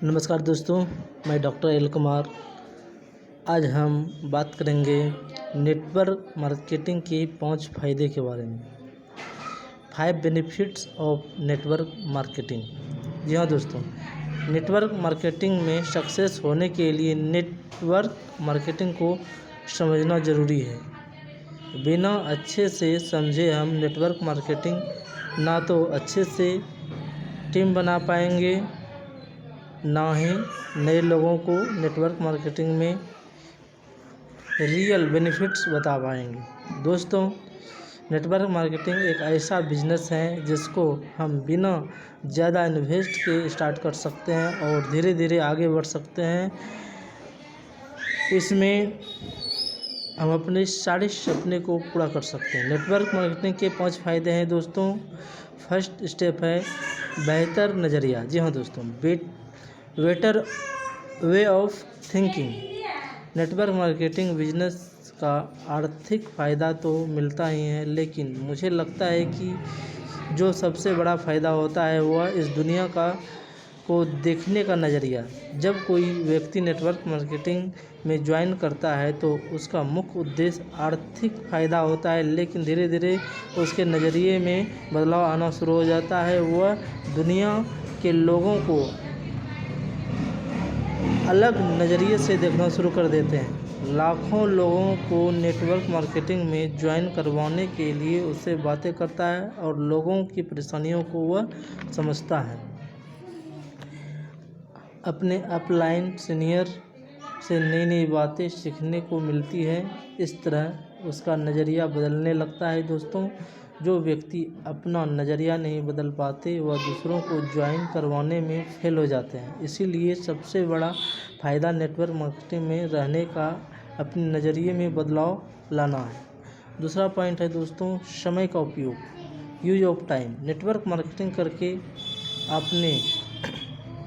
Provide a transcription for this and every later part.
नमस्कार दोस्तों, मैं डॉक्टर एल कुमार। आज हम बात करेंगे नेटवर्क मार्केटिंग के 5 फायदे के बारे में। 5 बेनिफिट्स ऑफ नेटवर्क मार्केटिंग। जी हाँ दोस्तों, नेटवर्क मार्केटिंग में सक्सेस होने के लिए नेटवर्क मार्केटिंग को समझना ज़रूरी है। बिना अच्छे से समझे हम नेटवर्क मार्केटिंग ना तो अच्छे से टीम बना पाएंगे, ना ही नए लोगों को नेटवर्क मार्केटिंग में रियल बेनिफिट्स बता पाएंगे। दोस्तों, नेटवर्क मार्केटिंग एक ऐसा बिजनेस है जिसको हम बिना ज़्यादा इन्वेस्ट के स्टार्ट कर सकते हैं और धीरे धीरे आगे बढ़ सकते हैं। इसमें हम अपने सारे सपने को पूरा कर सकते हैं। नेटवर्क मार्केटिंग के 5 फायदे हैं दोस्तों। फर्स्ट स्टेप है बेहतर नज़रिया। जी हाँ दोस्तों, better way of thinking. Network marketing business का आर्थिक फ़ायदा तो मिलता ही है, लेकिन मुझे लगता है कि जो सबसे बड़ा फ़ायदा होता है वह इस दुनिया को देखने का नज़रिया। जब कोई व्यक्ति नेटवर्क मार्केटिंग में ज्वाइन करता है तो उसका मुख्य उद्देश्य आर्थिक फ़ायदा होता है, लेकिन धीरे धीरे उसके नज़रिए में बदलाव आना शुरू हो जाता है। वह दुनिया के लोगों को अलग नज़रिए से देखना शुरू कर देते हैं। लाखों लोगों को नेटवर्क मार्केटिंग में ज्वाइन करवाने के लिए उससे बातें करता है और लोगों की परेशानियों को वह समझता है। अपने अपलाइन सीनियर से नई नई बातें सीखने को मिलती है। इस तरह उसका नज़रिया बदलने लगता है। दोस्तों, जो व्यक्ति अपना नज़रिया नहीं बदल पाते वह दूसरों को ज्वाइन करवाने में फेल हो जाते हैं। इसीलिए सबसे बड़ा फ़ायदा नेटवर्क मार्केटिंग में रहने का अपने नज़रिए में बदलाव लाना है। दूसरा पॉइंट है दोस्तों, समय का उपयोग, use of time. Network marketing करके अपने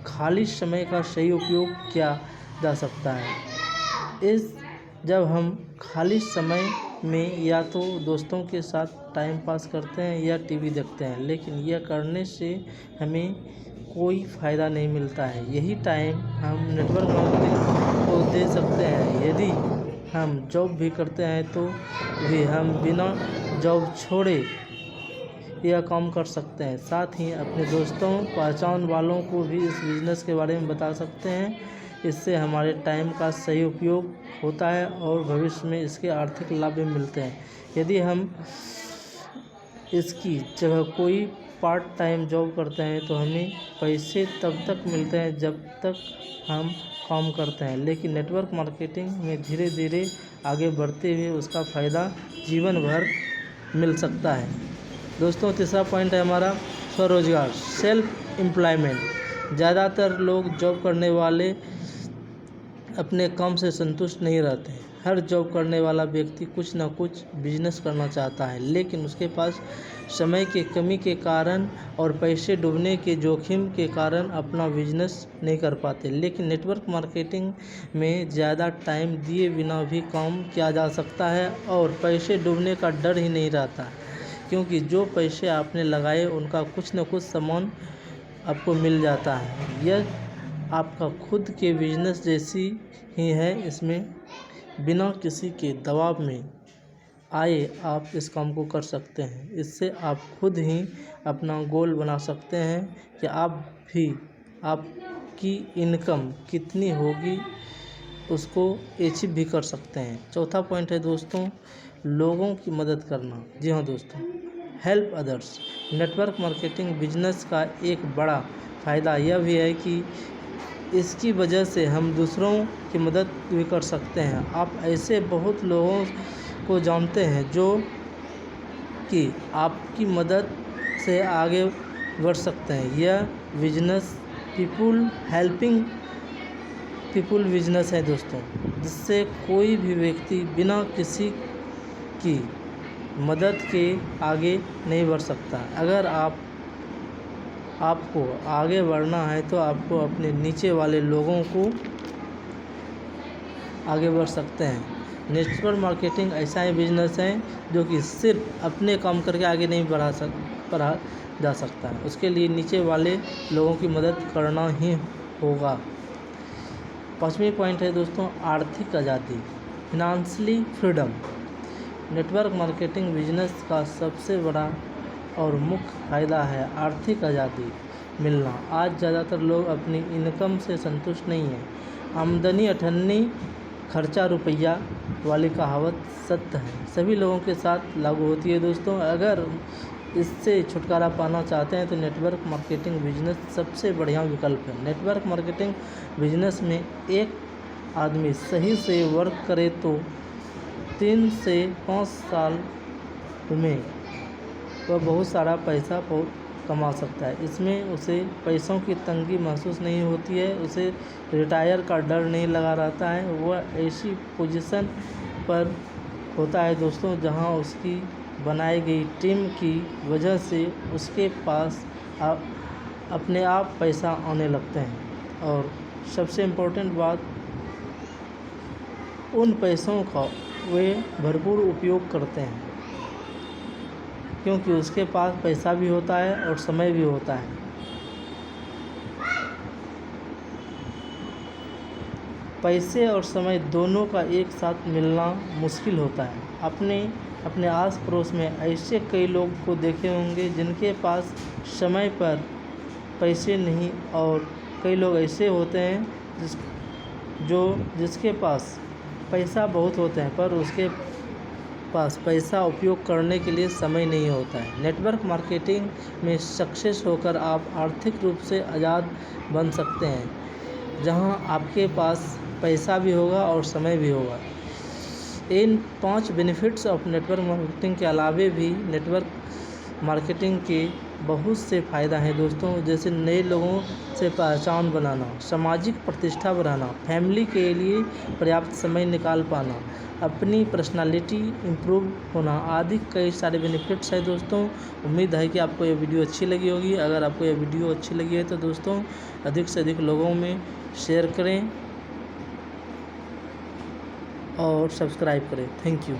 खाली समय का सही उपयोग किया जा सकता है। जब हम खाली समय में या तो दोस्तों के साथ टाइम पास करते हैं या टीवी देखते हैं, लेकिन यह करने से हमें कोई फ़ायदा नहीं मिलता है। यही टाइम हम नेटवर्क मार्केटिंग को दे सकते हैं। यदि हम जॉब भी करते हैं तो भी हम बिना जॉब छोड़े यह काम कर सकते हैं। साथ ही अपने दोस्तों पहचान वालों को भी इस बिज़नेस के बारे में बता सकते हैं। इससे हमारे टाइम का सही उपयोग होता है और भविष्य में इसके आर्थिक लाभ भी मिलते हैं। यदि हम इसकी जगह कोई पार्ट टाइम जॉब करते हैं तो हमें पैसे तब तक मिलते हैं जब तक हम काम करते हैं, लेकिन नेटवर्क मार्केटिंग में धीरे धीरे आगे बढ़ते हुए उसका फ़ायदा जीवन भर मिल सकता है। दोस्तों, तीसरा पॉइंट है हमारा स्वरोजगार, सेल्फ एम्प्लॉयमेंट। ज़्यादातर लोग जॉब करने वाले अपने काम से संतुष्ट नहीं रहते। हर जॉब करने वाला व्यक्ति कुछ ना कुछ बिजनेस करना चाहता है, लेकिन उसके पास समय की कमी के कारण और पैसे डूबने के जोखिम के कारण अपना बिजनेस नहीं कर पाते। लेकिन नेटवर्क मार्केटिंग में ज़्यादा टाइम दिए बिना भी काम किया जा सकता है और पैसे डूबने का डर ही नहीं रहता, क्योंकि जो पैसे आपने लगाए उनका कुछ न कुछ सामान आपको मिल जाता है। यह आपका खुद के बिजनेस जैसी ही है। इसमें बिना किसी के दबाव में आए आप इस काम को कर सकते हैं। इससे आप खुद ही अपना गोल बना सकते हैं कि आपकी इनकम कितनी होगी, उसको अचीव भी कर सकते हैं। चौथा पॉइंट है दोस्तों, लोगों की मदद करना। जी हाँ दोस्तों, help others. Network marketing business का एक बड़ा फ़ायदा यह भी है कि इसकी वजह से हम दूसरों की मदद भी कर सकते हैं। आप ऐसे बहुत लोगों को जानते हैं जो कि आपकी मदद से आगे बढ़ सकते हैं। यह business people helping people business है दोस्तों, जिससे कोई भी व्यक्ति बिना किसी की मदद के आगे नहीं बढ़ सकता। अगर आपको आगे बढ़ना है तो आपको अपने नीचे वाले लोगों को आगे बढ़ सकते हैं। नेटवर्क मार्केटिंग ऐसा ही बिजनेस है जो कि सिर्फ अपने काम करके आगे नहीं बढ़ा जा सकता है। उसके लिए नीचे वाले लोगों की मदद करना ही होगा। 5वीं पॉइंट है दोस्तों आर्थिक आज़ादी, फिनांशियली फ्रीडम। नेटवर्क मार्केटिंग बिजनेस का सबसे बड़ा और मुख्य फ़ायदा है आर्थिक आज़ादी मिलना। आज ज़्यादातर लोग अपनी इनकम से संतुष्ट नहीं हैं। आमदनी अठन्नी खर्चा रुपया वाली कहावत सत्य है, सभी लोगों के साथ लागू होती है दोस्तों। अगर इससे छुटकारा पाना चाहते हैं तो नेटवर्क मार्केटिंग बिजनेस सबसे बढ़िया विकल्प है। नेटवर्क मार्केटिंग बिजनेस में एक आदमी सही से वर्क करे तो 3 से 5 साल में वह बहुत सारा पैसा कमा सकता है। इसमें उसे पैसों की तंगी महसूस नहीं होती है, उसे रिटायर का डर नहीं लगा रहता है। वह ऐसी पोजीशन पर होता है दोस्तों जहां उसकी बनाई गई टीम की वजह से उसके पास अपने आप पैसा आने लगते हैं। और सबसे इम्पोर्टेंट बात, उन पैसों का वे भरपूर उपयोग करते हैं क्योंकि उसके पास पैसा भी होता है और समय भी होता है। पैसे और समय दोनों का एक साथ मिलना मुश्किल होता है। अपने आस पड़ोस में ऐसे कई लोग को देखे होंगे जिनके पास समय पर पैसे नहीं, और कई लोग ऐसे होते हैं जिसके पास पैसा बहुत होते हैं पर उसके पास पैसा उपयोग करने के लिए समय नहीं होता है। नेटवर्क मार्केटिंग में सक्सेस होकर आप आर्थिक रूप से आज़ाद बन सकते हैं, जहां आपके पास पैसा भी होगा और समय भी होगा। इन 5 बेनिफिट्स ऑफ नेटवर्क मार्केटिंग के अलावे भी नेटवर्क मार्केटिंग के बहुत से फ़ायदा हैं दोस्तों, जैसे नए लोगों से पहचान बनाना, सामाजिक प्रतिष्ठा बढ़ाना, फैमिली के लिए पर्याप्त समय निकाल पाना, अपनी पर्सनालिटी इम्प्रूव होना आदि कई सारे बेनिफिट्स हैं दोस्तों। उम्मीद है कि आपको ये वीडियो अच्छी लगी होगी। अगर आपको ये वीडियो अच्छी लगी है तो दोस्तों अधिक से अधिक लोगों में शेयर करें और सब्सक्राइब करें। Thank you.